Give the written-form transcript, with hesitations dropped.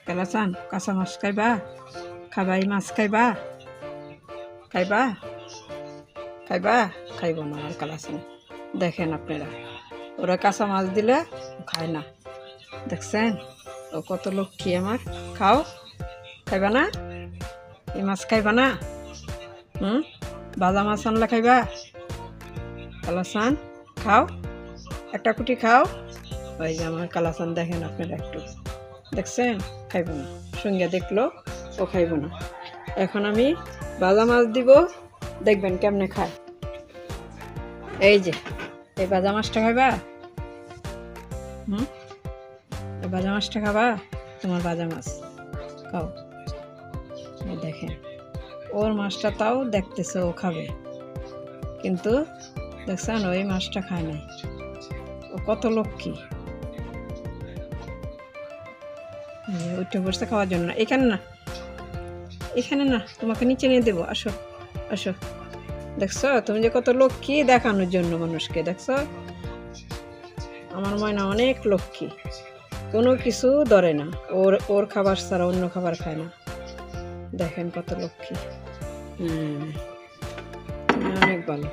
কালাচান কাঁচা মাছ খাইবা? খাবা? এই মাছ খাইবা? খাইবা? খাইবা? খাইব না আর কালাচান। দেখেন আপনারা, ওরা কাঁচা মাছ দিলে খায় না। দেখছেন ও কত লক্ষ্মী আমার। খাও, খাইবা না? এই মাছ খাইবা না? ভাজা মাছ আনলে খাইবা? কালাচান খাও, একটা কুটি খাও। ওই যে আমার কালাচান দেখেন আপনারা, একটু দেখছেন খাইব না। সঙ্গে দেখলো ও খাইব না। এখন আমি ভাজা মাছ দিব, দেখবেন কেমনে খায়। এই যে এই ভাজা মাছটা খাইবা? এই ভাজা মাছটা খাবা? তোমার ভাজা মাছ খাও। এই দেখেন ওর মাছটা তাও দেখতেছে ও খাবে, কিন্তু দেখছেন ওই মাছটা খায় নাই। ও কত লক্ষ্মী, উঠে বসে খাওয়ার জন্য। এখানে না, এখানে না, তোমাকে নিচে নিয়ে দেবো। আসো আসো। দেখছো তুমি যে কত লক্ষ্মী, দেখানোর জন্য মানুষকে। দেখছো আমার ময়না অনেক লক্ষ্মী, কোনো কিছু ধরে না। ওর খাবার ছাড়া অন্য খাবার খায় না। দেখেন কত লক্ষ্মী। অনেক ভালো।